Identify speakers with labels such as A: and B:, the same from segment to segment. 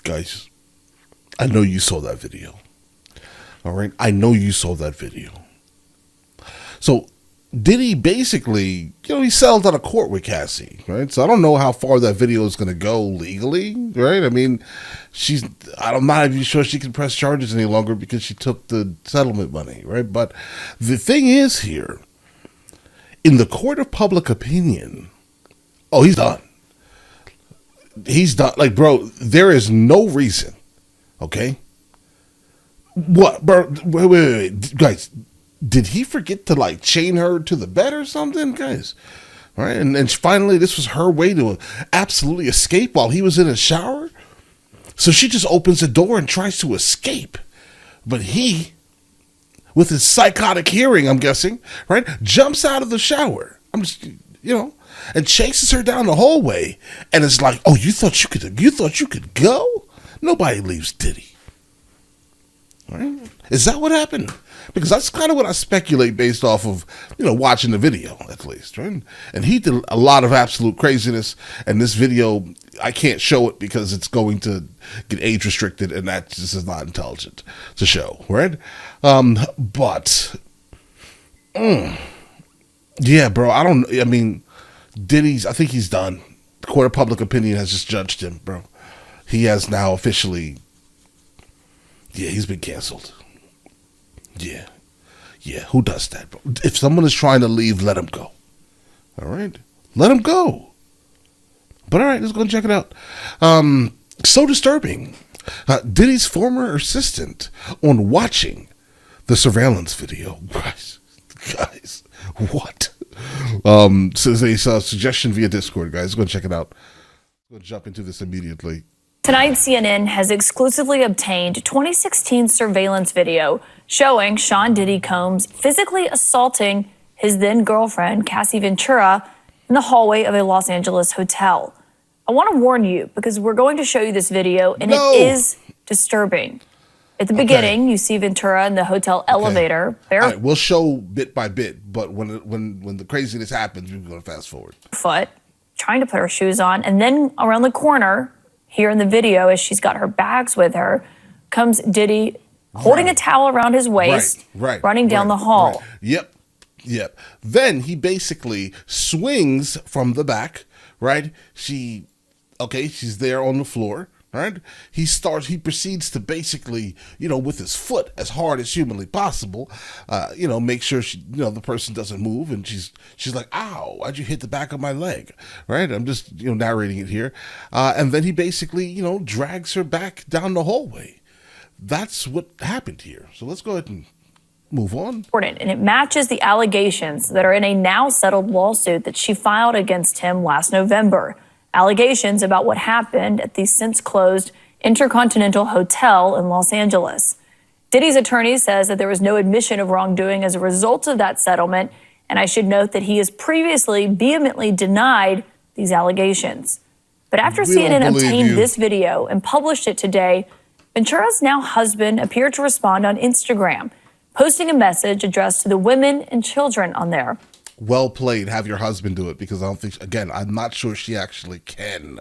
A: guys, I know you saw that video. All right? I know you saw that video. So Diddy basically, he settled out of court with Cassie, right? So I don't know how far that video is going to go legally, right? I mean, I'm not even sure she can press charges any longer because she took the settlement money, right? But the thing is here, in the court of public opinion, he's done. He's done. Like, bro, there is no reason, okay? What, bro? Wait. Guys, did he forget to, like, chain her to the bed or something, guys? All right, and finally, this was her way to absolutely escape while he was in a shower. So she just opens the door and tries to escape. But he, with his psychotic hearing, I'm guessing, right, jumps out of the shower. And chases her down the hallway. And it's like, oh, you thought you could go? Nobody leaves Diddy. All right? Is that what happened? Because that's kind of what I speculate based off of, watching the video, at least, right? And he did a lot of absolute craziness, and this video, I can't show it because it's going to get age restricted, and that just is not intelligent to show, right? Yeah, bro, Diddy's, I think he's done. The court of public opinion has just judged him, bro. He has now officially, he's been canceled. Yeah, who does that, bro? If someone is trying to leave, let him go. All right? Let him go. But all right, let's go and check it out. So disturbing. Diddy's former assistant on watching the surveillance video. Guys, what? So they saw a suggestion via Discord, guys. Go and check it out. We'll jump into this immediately.
B: Tonight, CNN has exclusively obtained 2016 surveillance video showing Sean Diddy Combs physically assaulting his then-girlfriend, Cassie Ventura, in the hallway of a Los Angeles hotel. I want to warn you because we're going to show you this video, and it is disturbing. At the beginning, you see Ventura in the hotel elevator.
A: All right, we'll show bit by bit, but when the craziness happens, we're going to fast forward.
B: Foot, trying to put her shoes on, and then around the corner, here in the video, as she's got her bags with her, comes Diddy holding a towel around his waist, running down the hall.
A: Yep. Then he basically swings from the back, right? She's there on the floor, right? He proceeds to basically, with his foot as hard as humanly possible, make sure the person doesn't move, and she's like, ow, why'd you hit the back of my leg, right? I'm just, narrating it here. And then he basically, drags her back down the hallway. That's what happened here. So let's go ahead and move on.
B: And it matches the allegations that are in a now settled lawsuit that she filed against him last November. Allegations about what happened at the since closed Intercontinental Hotel in Los Angeles. Diddy's attorney says that there was no admission of wrongdoing as a result of that settlement, and I should note that he has previously vehemently denied these allegations. But after CNN obtained this video and published it today, Ventura's now husband appeared to respond on Instagram, posting a message addressed to the women and children on there.
A: Well played. Have your husband do it, because I don't think, again, I'm not sure she actually can,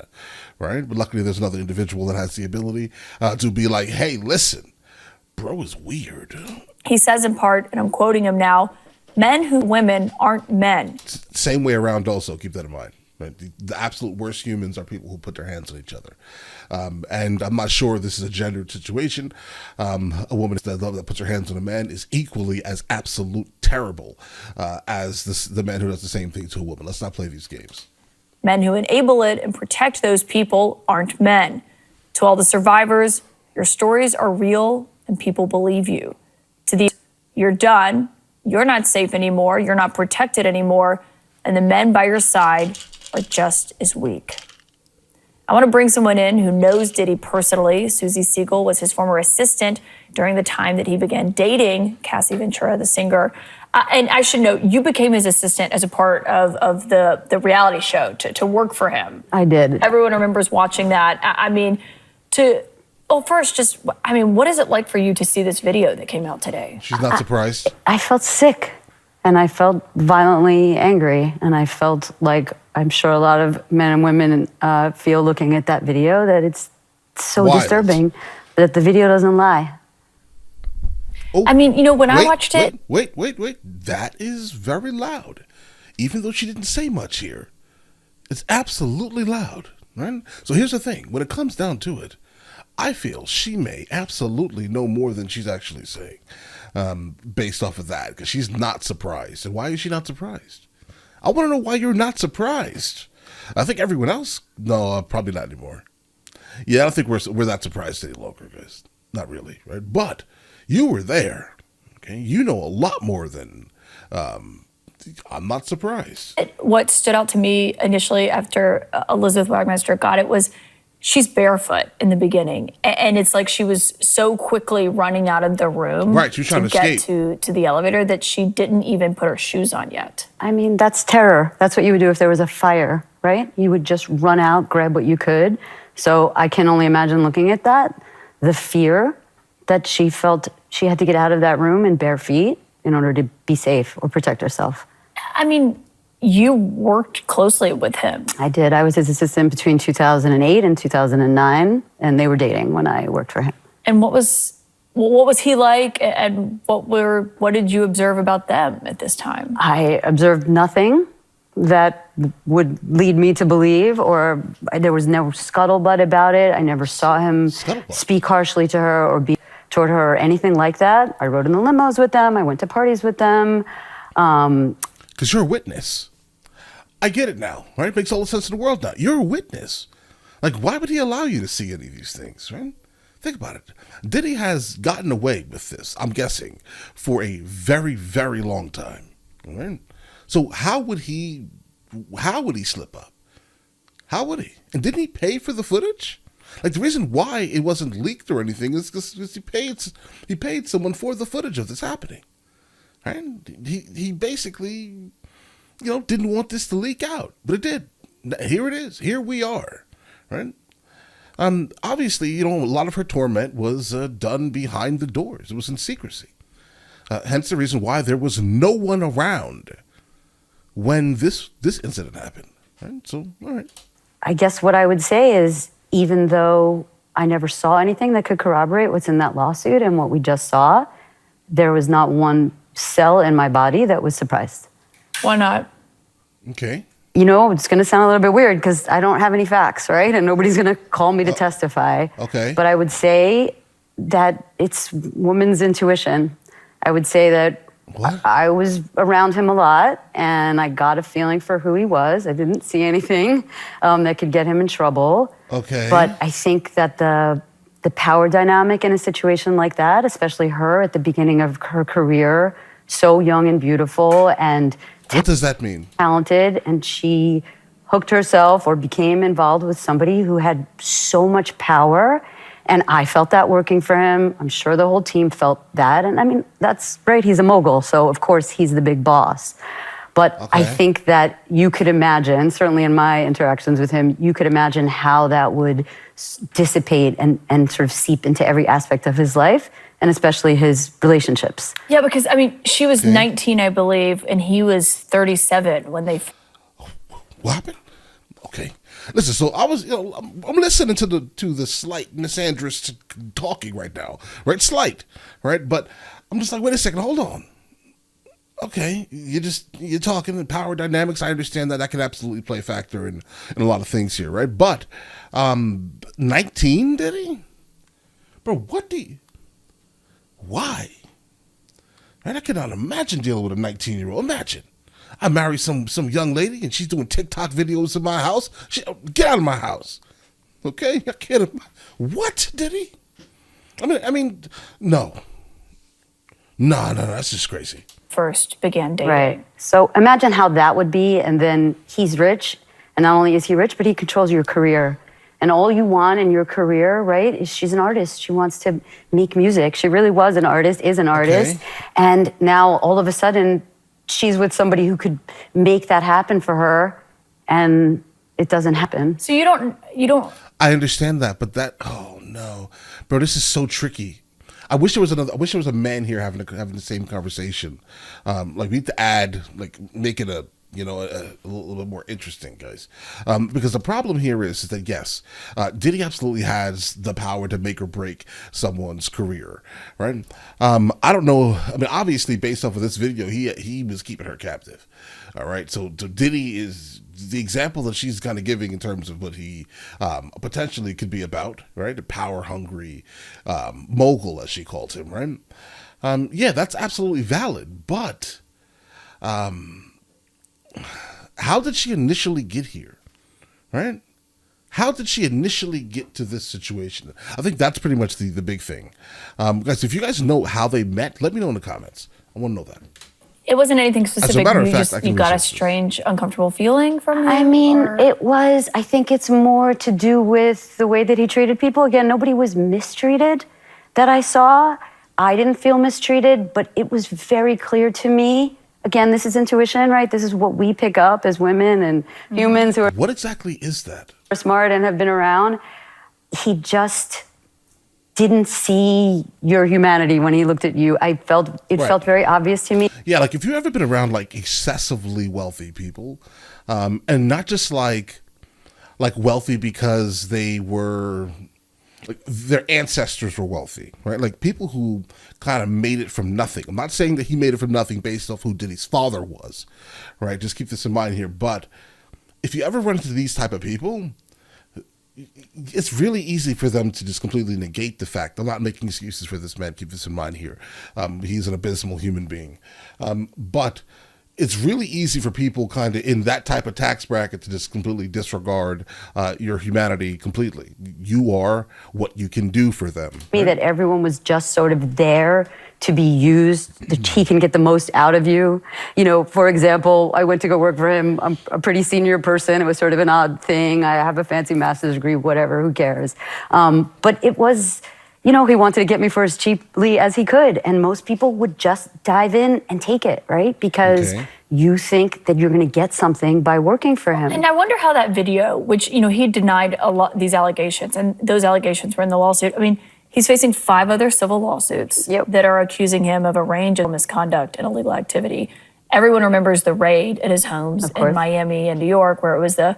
A: right? But luckily there's another individual that has the ability to be like, hey, listen, bro is weird.
B: He says in part, and I'm quoting him now, men who women aren't men.
A: Same way around also, keep that in mind. Right? The absolute worst humans are people who put their hands on each other. And I'm not sure this is a gendered situation. A woman that puts her hands on a man is equally as absolute terrible as the man who does the same thing to a woman. Let's not play these games.
B: Men who enable it and protect those people aren't men. To all the survivors, your stories are real and people believe you. To these, you're done, you're not safe anymore, you're not protected anymore, and the men by your side are just as weak. I want to bring someone in who knows Diddy personally. Susie Siegel was his former assistant during the time that he began dating Cassie Ventura, the singer. And I should note, you became his assistant as a part of the reality show to work for him.
C: I did.
B: Everyone remembers watching that. What is it like for you to see this video that came out today?
A: She's not surprised.
C: I felt sick, and I felt violently angry, and I felt like I'm sure a lot of men and women feel looking at that video that it's so
A: Wild.
C: disturbing that the video doesn't lie.
A: Oh,
B: I mean, when I watched it,
A: Wait. That is very loud. Even though she didn't say much here. It's absolutely loud, right? So here's the thing. When it comes down to it, I feel she may absolutely know more than she's actually saying, based off of that, because she's not surprised. And why is she not surprised? I want to know why you're not surprised. I think everyone else, no, probably not anymore. Yeah, I don't think we're that surprised any longer, guys. Not really, right? But you were there, okay? You know a lot more than. I'm not surprised.
B: what stood out to me initially after Elizabeth Wagmeister got it was she's barefoot in the beginning, and it's like she was so quickly running out of the room,
A: Right, she was trying to
B: get
A: escape.
B: to the elevator that she didn't even put her shoes on yet.
C: I mean, that's terror. That's what you would do if there was a fire, right? You would just run out, grab what you could. So I can only imagine looking at that, the fear that she felt she had to get out of that room in bare feet in order to be safe or protect herself.
B: I mean, you worked closely with him.
C: I did. I was his assistant between 2008 and 2009, and they were dating when I worked for him.
B: And what was he like, and what did you observe about them at this time?
C: I observed nothing that would lead me to believe, or there was no scuttlebutt about it. I never saw him speak harshly to her or be toward her or anything like that. I rode in the limos with them. I went to parties with them.
A: Because you're a witness. I get it now, right? It makes all the sense in the world now. You're a witness. Like, why would he allow you to see any of these things, right? Think about it. Diddy has gotten away with this, I'm guessing, for a very, very long time, right? So how would he slip up? How would he? And didn't he pay for the footage? Like, the reason why it wasn't leaked or anything is because he paid someone for the footage of this happening. Right? He basically, didn't want this to leak out, but it did. Here it is. Here we are, right? Obviously, a lot of her torment was done behind the doors. It was in secrecy. Hence the reason why there was no one around when this incident happened. Right? So, all right.
C: I guess what I would say is, even though I never saw anything that could corroborate what's in that lawsuit and what we just saw, there was not one cell in my body that was surprised.
B: Why not?
A: Okay.
C: It's going to sound a little bit weird because I don't have any facts, right? And nobody's going to call me to testify.
A: Okay.
C: But I would say that it's woman's intuition. I would say that I was around him a lot, and I got a feeling for who he was. I didn't see anything that could get him in trouble.
A: Okay.
C: But I think that the power dynamic in a situation like that, especially her at the beginning of her career, so young and beautiful and
A: what does that mean?
C: Talented, and she hooked herself or became involved with somebody who had so much power. And I felt that working for him. I'm sure the whole team felt that. And I mean, that's right. He's a mogul. So of course he's the big boss. But I think that you could imagine, certainly in my interactions with him, you could imagine how that would dissipate and sort of seep into every aspect of his life, and especially his relationships.
B: Yeah, because, she was 19, I believe, and he was 37 when they...
A: What happened? Okay. Listen, so I was, I'm listening to the slight misandrous talking right now, right? Slight, right? But I'm just like, wait a second, hold on. Okay, you're talking power dynamics. I understand that can absolutely play a factor in a lot of things here, right? But 19, did he? Bro, why? Right? I cannot imagine dealing with a 19-year-old. Imagine. I marry some young lady and she's doing TikTok videos in my house. Get out of my house. Okay? I can't. What, did he? I mean, no. No, that's just crazy.
B: First began dating.
C: Right. So imagine how that would be, and then he's rich, and not only is he rich, but he controls your career. And all you want in your career, right, is she's an artist. She wants to make music. She really was an artist, is an artist.
A: Okay.
C: And now all of a sudden, she's with somebody who could make that happen for her, and it doesn't happen.
B: So you don't...
A: I understand that, but oh no. Bro, this is so tricky. I wish there was a man here having the same conversation. Like, we need to make it a little bit more interesting, guys. Because the problem here is that, yes, Diddy absolutely has the power to make or break someone's career, right? I don't know. I mean, obviously, based off of this video, he was keeping her captive. All right. So Diddy is the example that she's kind of giving in terms of what he potentially could be about, right? A power hungry mogul, as she calls him, right? Yeah, that's absolutely valid. But how did she initially get here, right? How did she initially get to this situation? I think that's pretty much the big thing. Guys, if you guys know how they met, let me know in the comments. I want to know that.
B: It wasn't anything specific.
A: matter of
B: You
A: fact, I can
B: you got a
A: research this.
B: strange, uncomfortable feeling from him?
C: I mean,
B: or-
C: I think it's more to do with the way that he treated people. Again, nobody was mistreated that I saw. I didn't feel mistreated, but it was very clear to me. Again, this is intuition, right? This is what we pick up as women and humans who are
A: What exactly is that?
C: smart and have been around. He just didn't see your humanity when he looked at you. It
A: Right.
C: felt very obvious to me.
A: Yeah, like if you've ever been around like excessively wealthy people, and not just like wealthy because they were like their ancestors were wealthy, right? Like people who kind of made it from nothing. I'm not saying that he made it from nothing based off who Diddy's father was, right? Just keep this in mind here. But if you ever run into these type of people, it's really easy for them to just completely negate the fact. I'm not making excuses for this man. Keep this in mind here. He's an abysmal human being. But it's really easy for people kind of in that type of tax bracket to just completely disregard your humanity completely. You are what you can do for them.
C: Me that everyone was just sort of there to be used, that he can get the most out of you. You know, for example, I went to go work for him. I'm a pretty senior person. It was sort of an odd thing. I have a fancy master's degree, whatever, who cares? But it was, he wanted to get me for as cheaply as he could. And most people would just dive in and take it, right? Because you think that you're going to get something by working for him.
B: And I wonder how that video, which, he denied a lot these allegations, and those allegations were in the lawsuit. I mean, he's facing 5 other civil lawsuits that are accusing him of a range of misconduct and illegal activity. Everyone remembers the raid at his homes in Miami and New York, where it was the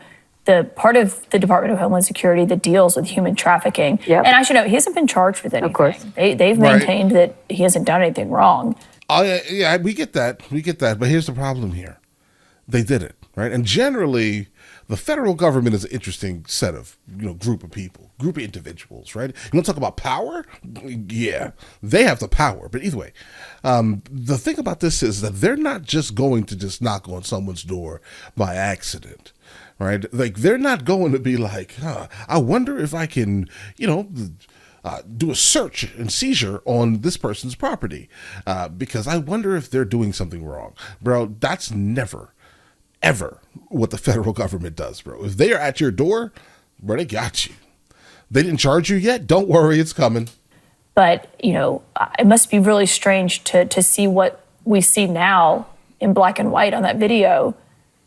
B: part of the Department of Homeland Security that deals with human trafficking. And I should note, he hasn't been charged with anything.
C: Of course.
B: They've maintained that he hasn't done anything wrong.
A: Oh, yeah, we get that. But here's the problem here. They did it, right? And generally, the federal government is an interesting set of, group of people, group of individuals, right? You want to talk about power? Yeah, they have the power. But either way, the thing about this is that they're not just going to just knock on someone's door by accident, right? Like, they're not going to be like, I wonder if I can, do a search and seizure on this person's property because I wonder if they're doing something wrong. Bro, that's never, ever what the federal government does, bro. If they are at your door, bro, they got you. They didn't charge you yet? Don't worry, it's coming.
B: But, it must be really strange to see what we see now in black and white on that video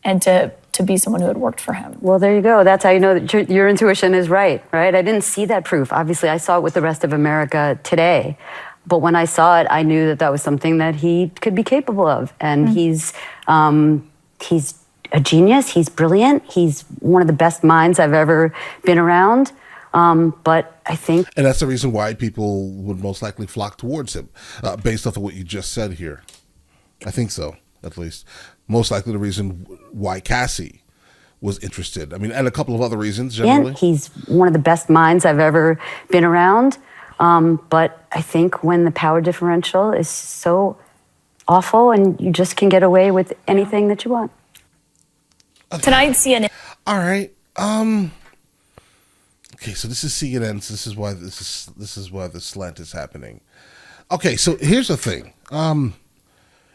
B: and to be someone who had worked for him.
C: Well, there you go. That's how you know that your intuition is right? I didn't see that proof. Obviously, I saw it with the rest of America today. But when I saw it, I knew that was something that he could be capable of. And he's a genius. He's brilliant. He's one of the best minds I've ever been around. But I think...
A: And that's the reason why people would most likely flock towards him, based off of what you just said here. I think so, at least. Most likely the reason why Cassie was interested. I mean, and a couple of other reasons, generally.
C: And he's one of the best minds I've ever been around. But I think when the power differential is so awful and you just can get away with anything that you want.
B: Tonight, CNN.
A: All right. Okay, so this is CNN. So this is why the slant is happening. Okay, so here's the thing.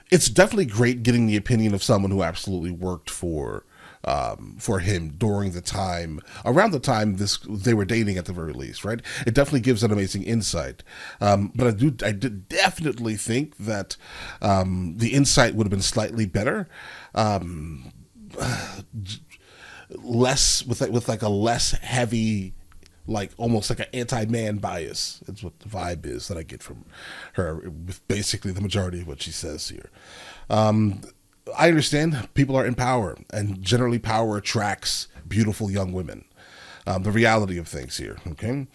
A: It's definitely great getting the opinion of someone who absolutely worked for him during the time, around the time they were dating at the very least, right? It definitely gives an amazing insight. But I did definitely think that the insight would have been slightly better, less with like a less heavy, like almost like an anti-man bias. That's what the vibe is that I get from her with basically the majority of what she says here. I understand people are in power, and generally power attracts beautiful young women. The reality of things here, okay?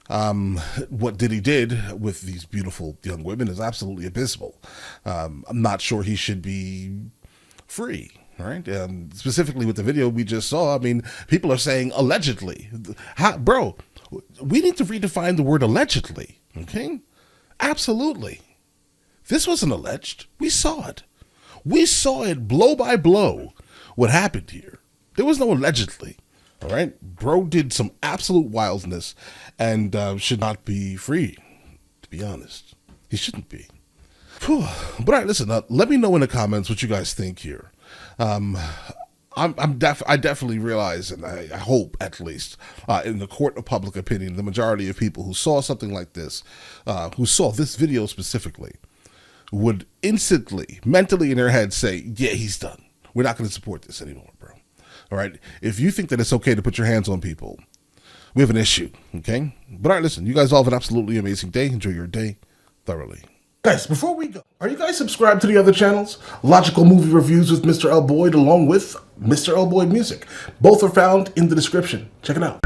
A: What Diddy did with these beautiful young women is absolutely abysmal. I'm not sure he should be free. All right. Specifically with the video we just saw, I mean, people are saying allegedly. Bro, we need to redefine the word allegedly. Okay. Absolutely. This wasn't alleged. We saw it. We saw it blow by blow what happened here. There was no allegedly. All right. Bro did some absolute wildness and should not be free, to be honest. He shouldn't be. Whew. But all right, listen, let me know in the comments what you guys think here. I definitely realize, and I hope at least, in the court of public opinion, the majority of people who saw something like this, who saw this video specifically, would instantly, mentally in their head say, yeah, he's done. We're not going to support this anymore, bro. All right. If you think that it's okay to put your hands on people, we have an issue. Okay. But all right, listen, you guys all have an absolutely amazing day. Enjoy your day thoroughly. Guys, before we go, are you guys subscribed to the other channels? Logical Movie Reviews with Mr. L. Boyd along with Mr. L. Boyd Music. Both are found in the description. Check it out.